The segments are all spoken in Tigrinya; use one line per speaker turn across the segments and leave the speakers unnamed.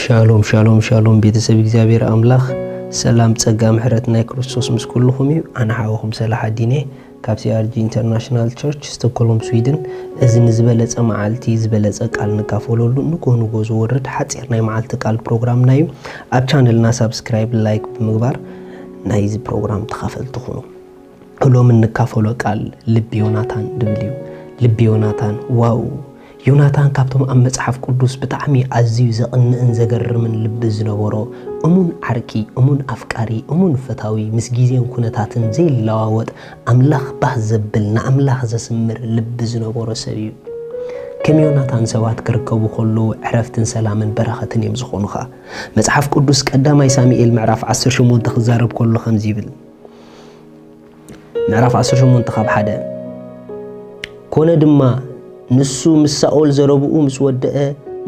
ሻሎም ሻሎም ሻሎም ቤተሰብ እግዚአብሔር አምላኽ ሰላም ጸጋ ምሕረት ናይ ክርስቶስ ምስ ኩልኹም እዩ አነ ሓወኹም ሰላሕ ዲኔ ካብ ሲአርጂ ኢንተርናሽናል ቸርች ስቶክሆልም ስዊድን እዚ ንዝበለጸ መዓልቲ ዝበለጸ ቃል ንካፈለሉ ንጎ ዝወርድ ሓጺር ናይ መዓልቲ ቃል ፕሮግራም ናይ ኣብ ቻነልና ሰብስክራይብ ላይክ ብምግባር ናይ እዚ ፕሮግራም ተኻፈልቲ ኹኑ ሎም ንካፈሎ ቃል ልቢ ዮናታን ድብል እዩ ልቢ ዮናታን ዋው ዮናታን ካብቶም ኣብ መጽሓፍ ቅዱስ ብጣዕሚ ኣዝዩ ዘቕንእን ዘገርምን ልቢ ዝነበሮ እሙን ዓርቂ እሙን ኣፍቃሪ እሙን ፈታዊ ምስ ጊዜን ኩነታትን ዘይለዋወጥ ኣምላኽ ባህ ዘብል ንኣምላኽ ዘስምር ልቢ ዝነበሮ ሰብ እዩ ከም ዮናታን ሰባት ክርከቡ ከለዉ ዕረፍትን ሰላምን በረኸትን እዮም ዝኾኑኻ መጽሓፍ ቅዱስ ቀዳማይ ሳሙኤል ምዕራፍ 18 ክዛረብ ከሎ ከምዚ ይብል ምዕራፍ 18 ካብ 1 ኮነ ድማ ንሱ ምስ ሳኦል ዘረብኡ ምስ ወደአ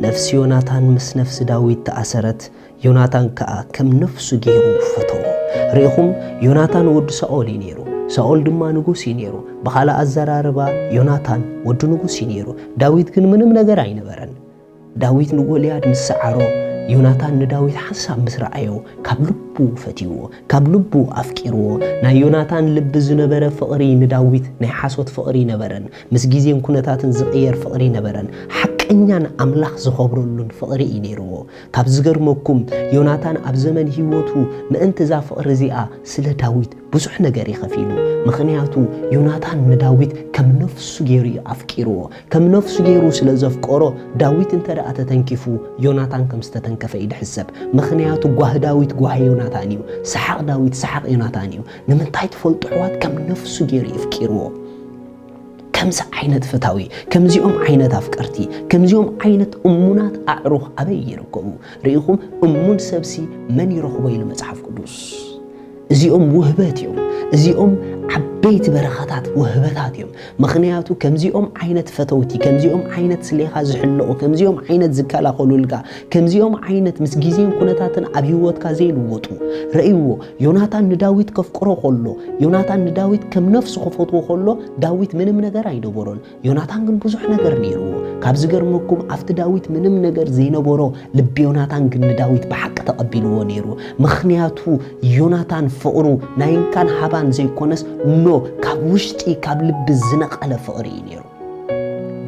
ነፍሲ ዮናታን ምስ ነፍሲ ዳዊት ተኣሰረት ዮናታን ከዓ ከም ነፍሱ ገይሩ ፈተዎ ሪኢኹም ዮናታን ወዲ ሳኦል እዩ ነይሩ ሳኦል ድማ ንጉስ እዩ ነይሩ ብኻልእ ኣዘራርባ ዮናታን ወዲ ንጉስ እዩ ነይሩ ዳዊት ግን ምንም ነገር ኣይነበረን ዳዊት ንጎልያድ ምስ ሰዓሮ ዮናታን ንዳዊት ሓሳብ ምስ ረኣዮ ካብ ልቡ ፈቲዎ ካብ ልቡ ኣፍቂርዎ ናይ ዮናታን ልቢ ዝነበረ ፍቕሪ ንዳዊት ናይ ሓሶት ፍቕሪ ነበረን ምስ ጊዜን ኩነታትን ዝቕየር ፍቕሪ ነበረን ሓቀኛን ኣምላኽ ዝኸብረሉን ፍቕሪ እዩ ነይርዎ ካብ ዝገርመኩም ዮናታን ኣብ ዘመን ህይወቱ ምእንቲ እዛ ፍቕሪ እዚኣ ስለ ዳዊት ብዙሕ ነገር ይኸፊሉ ምኽንያቱ ዮናታን ንዳዊት ከም ነፍሱ ገይሩ ኣፍቂርዎ ከም ነፍሱ ገይሩ ስለ ዘፍቀሮ ዳዊት እንተደኣ ተተንኪፉ ዮናታን ከም ዝተተንከፈ ይድሕሰብ ምኽንያቱ ጓህ ዳዊት ጓህ ዮናታን እዩ ሰሓቕ ዳዊት ሰሓቕ ዮናታን እዩ ንምንታይ ትፈልጡ ኣሕዋት ከም ነፍሱ ገይሩ ይፍቂርዎ ከምዚ ዓይነት ፈታዊ ከምዚኦም ዓይነት ኣፍቀርቲ ከምዚኦም ዓይነት እሙናት ኣዕሩኽ ኣበይ ይርከቡ ርኢኹም እሙን ሰብሲ መን ይረኽቦ ኢሉ መጽሓፍ ቅዱስ እዚኦም ውህበት እዮም እዚኦም ዓበይቲ በረኸታት ውህበታት እዮም ምኽንያቱ ከምዚኦም ዓይነት ፈተውቲ ከምዚኦም ዓይነት ስሌኻ ዝሕልቑ ከምዚኦም ዓይነት ዝከላኸሉልካ ከምዚኦም ዓይነት ምስ ጊዜን ኩነታትን ኣብ ህይወትካ ዘይልወጡ ረእይዎ ዮናታን ንዳዊት ከፍቅሮ ከሎ ዮናታን ንዳዊት ከም ነፍሱ ክፈትዎ ከሎ ዳዊት ምንም ነገር ኣይነበሮን ዮናታን ግን ብዙሕ ነገር ነይርዎ ካብ ዝገርመኩም ኣብቲ ዳዊት ምንም ነገር ዘይነበሮ ልቢ ዮናታን ግን ንዳዊት ብሓቂ ተቐቢልዎ ነይሩ ምኽንያቱ ዮናታን ፍቕሩ ናይንካን ሃባን ዘይኮነስ ኖ ካብ ውሽጢ ካብ ልቢ ዝነቐለ ፍቕሪ እዩ ነይሩ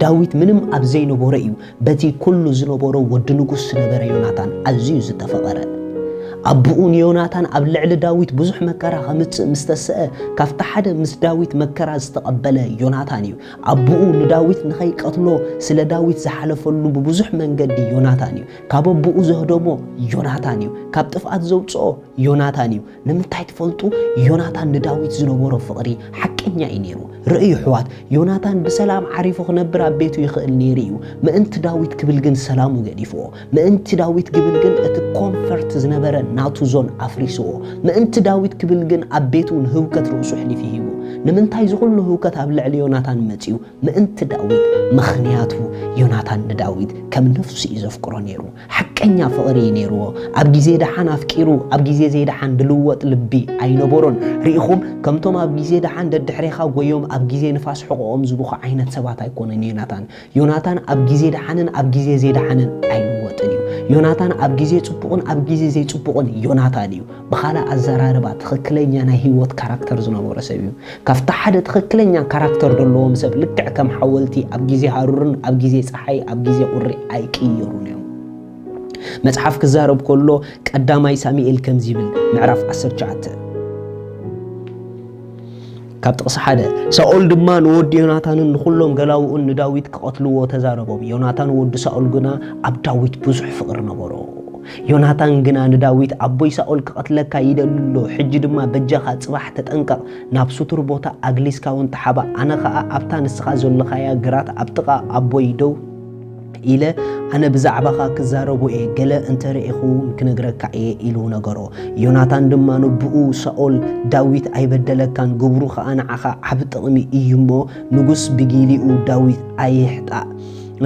ዳዊት ምንም ኣብ ዘይነበሮ እዩ በቲ ኩሉ ዝነበሮ ወዲ ንጉስ ነበረ ዮናታን ኣዝዩ ዝተፈቐረ ኣቡኡን ዮናታን ኣብ ልዕሊ ዳዊት ብዙሕ መከራ ከምፅእ ምስተስአ ካብቲ ሓደ ምስ ዳዊት መከራ ዝተቐበለ ዮናታን እዩ ኣቡኡ ንዳዊት ንኸይቀትሎ ስለ ዳዊት ዝሓለፈሉ ብብዙሕ መንገዲ ዮናታን እዩ ካብ ኣቡኡ ዘህደሞ ዮናታን እዩ ካብ ጥፍኣት ዘውፅኦ ዮናታን እዩ ንምንታይ ትፈልጡ ዮናታን ንዳዊት ዝነበሮ ፍቕሪ ሓቀኛ እዩ ነይሩ ርእዩ ኣሕዋት ዮናታን ብሰላም ዓሪፉ ክነብር ኣብ ቤቱ ይኽእል ነይሩ እዩ ምእንቲ ዳዊት ክብል ግን ሰላሙ ገዲፍዎ ምእንቲ ዳዊት ክብል ግን እቲ ኮምፈርት ዝነበረ ናቱ ዞን ኣፍሪስዎ ምእንቲ ዳዊት ክብል ግን ኣብ ቤቱ ንህውከት ርእሱ ሕሊፍ ይሂቡ ንምንታይ ዝኹሉ ህውከት ኣብ ልዕሊ ዮናታን መፂኡ ምእንቲ ዳዊት ምኽንያቱ ዮናታን ንዳዊት ከም ነፍሱ እዩ ዘፍቅሮ ነይሩ ሓቀኛ ፍቕሪ ነይርዎ ኣብ ጊዜ ደሓን ኣፍቂሩ ኣብ ጊዜ ዘይደሓን ድልወጥ ልቢ ኣይነበሮን ርኢኹም ከምቶም ኣብ ጊዜ ደሓን ደድሕሪኻ ጎዮም ኣብ ጊዜ ንፋስ ሕቆኦም ዝቡኹ ዓይነት ሰባት ኣይኮነን ዮናታን ኣብ ጊዜ ደሓንን ኣብ ጊዜ ዘይደሓንን ኣይልወጥን እዩ ዮናታን ኣብ ጊዜ ጽቡቕን ኣብ ጊዜ ዘይጽቡቕን ዮናታን እዩ ብኻልእ ኣዘራርባ ትኽክለኛ ናይ ህይወት ካራክተር ዝነበሮ ሰብ እዩ ካብቲ ሓደ ትኽክለኛ ካራክተር ዘለዎም ሰብ ልክዕ ከም ሓወልቲ ኣብ ጊዜ ሃሩርን ኣብ ጊዜ ፀሓይ ኣብ ጊዜ ቁሪ ኣይቅየሩን እዮም መጽሓፍ ክዛረብ ከሎ ቀዳማይ ሳሙኤል ከምዚ ይብል ምዕራፍ 19 ካብ ጥቕሲ 1 ሳኦል ድማ ንወዲ ዮናታንን ንኹሎም ገላውኡን ንዳዊት ክቐትልዎ ተዛረቦም ዮናታን ወዲ ሳኦል ግና ኣብ ዳዊት ብዙሕ ፍቕሪ ነበሮ ዮናታን ግና ንዳዊት ኣቦይ ሳኦል ክቐትለካ ይደልሎ ሕጂ ድማ በጃኻ ጽባሕ ተጠንቀቕ ናብ ሱቱር ቦታ ኣግሊስካ እውን ተሓባ ኣነ ከዓ ኣብታ ንስኻ ዘለኻያ ግራት ኣብ ጥቓ ኣቦይ ደው ኢለ ኣነ ብዛዕባኻ ክዛረቦ እየ ገለ እንተርኢኹ ክነግረካ እየ ኢሉ ነገሮ ዮናታን ድማ ንብኡ ሳኦል ዳዊት ኣይበደለካን ግብሩ ከዓ ንዓኻ ዓብ ጥቕሚ እዩ እሞ ንጉስ ብጊሊኡ ዳዊት ኣይሕጣእ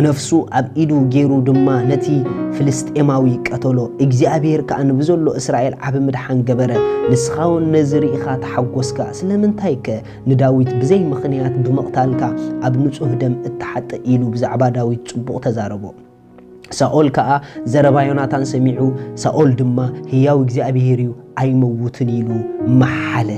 ነፍሱ ኣብ ኢዱ ገይሩ ድማ ነቲ ፍልስጤማዊ ቀተሎ እግዚአብሔር ከዓ ንብዘሎ እስራኤል ዓብ ምድሓን ገበረ ንስኻውን ነዝሪኢኻ ተሓጎስካ ስለምንታይ ከ ንዳዊት ብዘይ ምኽንያት ብምቕታልካ ኣብ ንጹህ ደም እተሓጠ ኢሉ ብዛዕባ ዳዊት ጽቡቕ ተዛረቦ ሳኦል ከዓ ዘረባ ዮናታን ሰሚዑ ሳኦል ድማ ህያው እግዚአብሔር እዩ ኣይመውትን ኢሉ መሓለ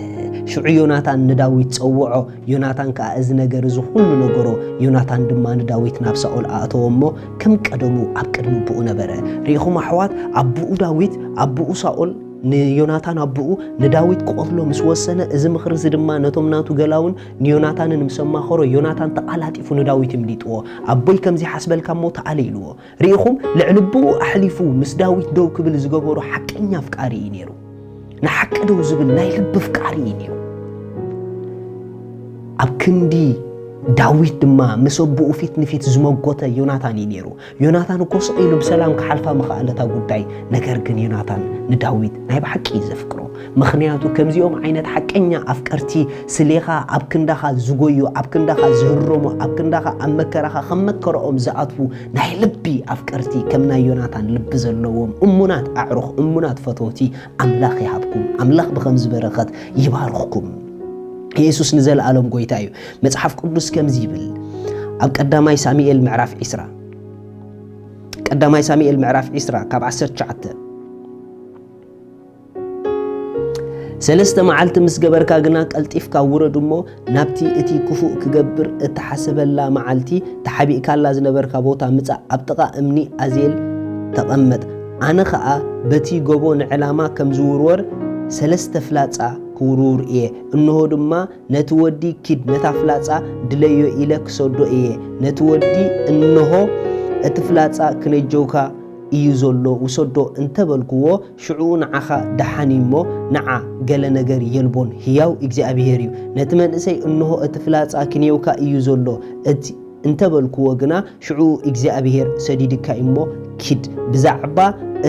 ሽዑ ዮናታን ንዳዊት ፀውዖ ዮናታን ከዓ እዚ ነገር እዚ ሁሉ ነገሮ ዮናታን ድማ ንዳዊት ናብ ሳኦል ኣእተወሞ ከም ቀደሙ ኣብ ቅድሚ ብኡ ነበረ ሪኢኹም ኣሕዋት ኣቡኡ ዳዊት ኣቡኡ ሳኦል ንዮናታን ኣቡኡ ንዳዊት ቆትሎ ምስ ወሰነ እዚ ምኽሪ እዚ ድማ ነቶም ናቱ ገላውን ንዮናታንን ምስ ሰማኸሮ ዮናታን ተቃላጢፉ ንዳዊት ይምሊጥዎ ኣቦይ ከምዚ ሓስበልካ ሞ ተኣለ ኢልዎ ሪኢኹም ልዕሊ ብኡ ኣሕሊፉ ምስ ዳዊት ደው ክብል ዝገበሮ ሓቀኛ ፍቃሪ እዩ ነይሩ ንሓቂ ደው ዝብል ናይ ልቢ ፍቃሪ እዩ ነይሩ ኣብ ክንዲ ዳዊት ድማ ምስ ኣቡኡ ፊት ንፊት ዝመጎተ ዮናታን እዩ ነይሩ ዮናታን እኮ ስቕ ኢሉ ብሰላም ክሓልፋ ምኽኣለታ ጉዳይ ነገር ግን ዮናታን ንዳዊት ናይ ብሓቂ ዘፍቅሮ ምኽንያቱ ከምዚኦም ዓይነት ሓቀኛ ኣፍቀርቲ ስሌኻ ኣብ ክንዳኻ ዝጎዩ ኣብ ክንዳኻ ዝህረሙ ኣብ ክንዳኻ ኣብ መከራኻ ከም መከረኦም ዝኣትዉ ናይ ልቢ ኣፍቀርቲ ከም ናይ ዮናታን ልቢ ዘለዎም እሙናት ኣዕሩኽ እሙናት ፈተውቲ ኣምላኽ ይሃብኩም ኣምላኽ ብከምዚ በረኸት ይባርኽኩም ኢየሱስ ንዘለዓለም ጎይታ እዩ መጽሓፍ ቅዱስ ከምዚ ይብል ኣብ ቀዳማይ ሳሙኤል ምዕራፍ 20 ቀዳማይ ሳሙኤል ምዕራፍ 20 ካብ 19 ሰለስተ መዓልቲ ምስ ገበርካ ግና ቀልጢፍካ ውረድ እሞ ናብቲ እቲ ክፉእ ክገብር እተሓሰበላ መዓልቲ ተሓቢእካላ ዝነበርካ ቦታ ምጻእ ኣብ ጥቓ እምኒ ኣዜል ተቐመጥ ኣነ ከዓ በቲ ጎቦ ንዕላማ ከም ዝውርወር ሰለስተ ፍላጻ ክውርውር እየ እንሆ ድማ ነቲ ወዲ ኪድ ነታ ፍላጻ ድለዮ ኢለ ክሰዶ እየ ነቲ ወዲ እንሆ እቲ ፍላጻ ክነጀውካ እዩ ዘሎ ውሰዶ እንተበልክዎ ሽዑ ንዓኻ ደሓኒ እሞ ንዓ ገለ ነገር የልቦን ህያው እግዚአብሔር እዩ ነቲ መንእሰይ እንሆ እቲ ፍላጻ ክነየውካ እዩ ዘሎ እቲ እንተበልክዎ ግና ሽዑ እግዚአብሔር ሰዲድካ እሞ ኪድ ብዛዕባ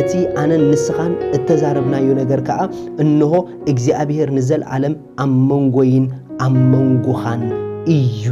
እቲ ኣነን ንስኻን እተዛረብናዮ ነገር ከዓ እንሆ እግዚአብሔር ንዘለዓለም ኣብ መንጎይን ኣብ መንጎኻን እዩ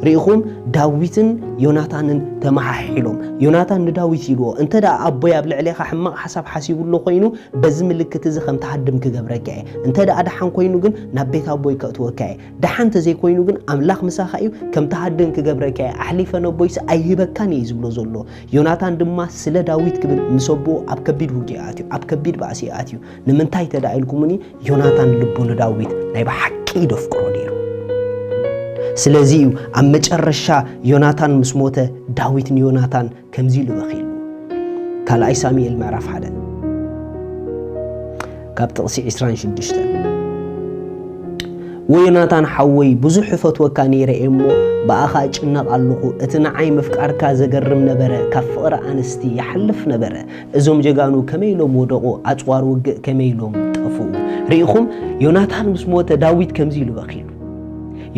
ሪኢኹም ዳዊትን ዮናታንን ተመሓሒሎም ዮናታን ንዳዊት ይልዎ እንተዳ ኣቦይ ኣብ ልዕሊኻ ሕማቕ ሓሳብ ሓሲቡሎ ኮይኑ በዚ ምልክት እዚ ከም ተሃድም ክገብረካ እየ እንተዳ ደሓን ኮይኑ ግን ናብ ቤት ኣቦይ ከእትወካ እየ ደሓን ተዘይኮይኑ ግን ኣምላኽ ምሳኻ እዩ ከም ተሃድም ክገብረካ እየ ኣሕሊፈ ነቦይስ ኣይሂበካን እየ ዝብሎ ዘሎ ዮናታን ድማ ስለ ዳዊት ክብል ምስ ኣቦኡ ኣብ ከቢድ ውግእ ኣትዩ ኣብ ከቢድ ባእሲ ኣትዩ ንምንታይ ተዳኢልኩምኒ ዮናታን ልቡ ንዳዊት ናይ ብሓቂ ደፍቅሮ ነይሩ ስለዚ ኣብ መጨረሻ ዮናታን ምስ ሞተ ዳዊት ንዮናታን ከምዚ ኢሉ በኺሉ ካልኣይ ሳሙኤል ምዕራፍ 1 ካብ ጥቕሲ 26 ወዮናታን ሓወይ ብዙሕ ፈትወካ ነይረ እሞ በኣኻ ጭነቕ ኣለኹ እቲ ንዓይ ምፍቃርካ ዘገርም ነበረ ካብ ፍቕሪ ኣንስቲ ይሓልፍ ነበረ እዞም ጀጋኑ ከመኢሎም ወደቑ ኣፅዋር ውግእ ከመኢሎም ጠፍኡ ሪኢኹም ዮናታን ምስ ሞተ ዳዊት ከምዚ ኢሉ በኺሉ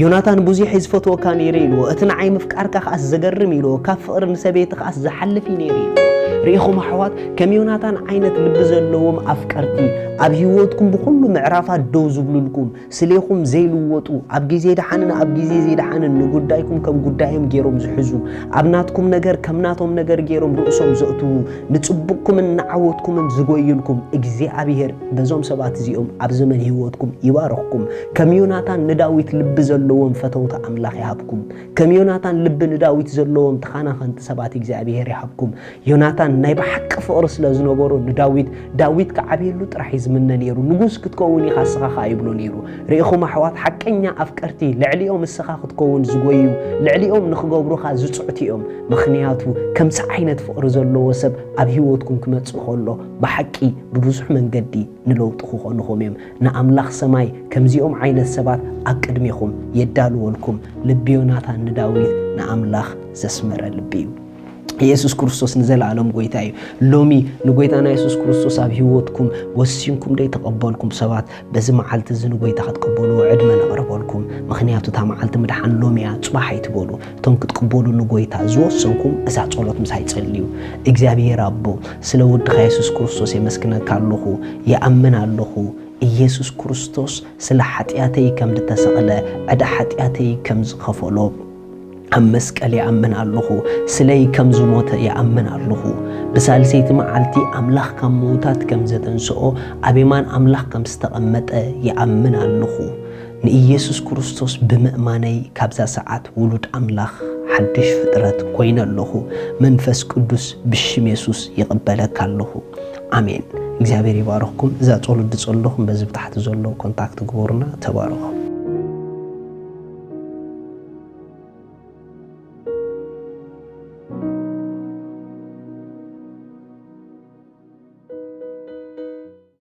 ዮናታን ብዙሕ ዝፈትወካ ነይረ ኢልዎ እቲ ንዓይ ምፍቃርካ ከኣስ ዘገርም ኢልዎ ካብ ፍቕሪ ንሰበይቲ ከኣስ ዝሓልፍ ነይረ ኢልዎ ሪኢኹም ኣሕዋት ከም ዮናታን ዓይነት ልቢ ዘለዎም ኣፍቀርቲ ኣብ ህይወትኩም ብኩሉ ምዕራፋት ደው ዝብሉልኩም ስለይኹም ዘይልወጡ ኣብ ግዜ ደሓንን ኣብ ግዜ ዘይደሓንን ንጉዳይኩም ከም ጉዳዮም ገይሮም ዝሕዙ ኣብ ናትኩም ነገር ከም ናቶም ነገር ገይሮም ርእሶም ዘእትዉ ንፅቡቅኩምን ንዓወትኩምን ዝጎይልኩም እግዚአብሔር በዞም ሰባት እዚኦም ኣብ ዘመን ህይወትኩም ይባርኽኩም ከም ዮናታን ንዳዊት ልቢ ዘለዎም ፈተውታ ኣምላኽ ይሃብኩም ከም ዮናታን ልቢ ንዳዊት ዘለዎም ተኻናኸንቲ ሰባት እግዚአብሔር ይሃብኩም ዮናታን ናይ ብሓቂ ፍቕሪ ስለ ዝነበሮ ንዳዊት ዳዊት ከዓብየሉ ጥራሕ ዝምነ ነይሩ ንጉስ ክትከውን ኢኻ ስኻ ይብሎ ነይሩ ሪኢኹም ኣሕዋት ሓቀኛ ኣፍቀርቲ ልዕሊኦም ስኻ ክትከውን ዝጎዩ ልዕሊኦም ንኽገብሩኻ ዝፅዕትዮም ምኽንያቱ ከምዚ ዓይነት ፍቕሪ ዘለዎ ሰብ ኣብ ህይወትኩም ክመጽእ ከሎ ብሓቂ ብብዙሕ መንገዲ ንለውጥ ክኾኑኹም እዮም ንኣምላኽ ሰማይ ከምዚኦም ዓይነት ሰባት ኣብ ቅድሚኹም የዳልወልኩም ልቢ ዮናታን ንዳዊት ንኣምላኽ ዘስመረ ልቢ እዩ ኢየሱስ ክርስቶስ ንዘለዓለም ጎይታ እዩ ሎሚ ንጎይታና ኢየሱስ ክርስቶስ ኣብ ህይወትኩም ወሲንኩም ደይ ተቐበልኩም ሰባት በዚ መዓልቲ እዚ ንጎይታ ክትቀበሉ ዕድመ ነቕርበልኩም ምኽንያቱ እታ መዓልቲ ምድሓን ሎሚያ ፅባሕ ኣይትበሉ እቶም ክትቅበሉ ንጎይታ ዝወሰንኩም እዛ ጸሎት ምሳይ ጸልዩ እግዚአብሔር ኣቦ ስለ ውድኻ ኢየሱስ ክርስቶስ የመስክነካ ኣለኹ የኣምን ኣለኹ ኢየሱስ ክርስቶስ ስለ ኃጢአተይ ከም ዝተሰቕለ ዕዳ ኃጢአተይ ከም ዝኸፈሎ ኣብ መስቀል ይኣምን ኣለኹ ስለይ ከም ዝሞተ ይኣምን ኣለኹ ብሳልሰይቲ መዓልቲ ኣምላኽ ካብ ሞታት ከም ዘተንስኦ ኣብ የማን ኣምላኽ ከም ዝተቐመጠ ይኣምን ኣለኹ ንኢየሱስ ክርስቶስ ብምእማነይ ካብዛ ሰዓት ውሉድ ኣምላኽ حدش فطرت كوين الله منفس قدوس بشم يسوس يقبلك الله آمين እግዚአብሔር ይባርክኩም እዛ ጸሎት ጸሎኹም በዚህ ተحت ዘሎ ኮንታክት ግበሩና ተባረኹ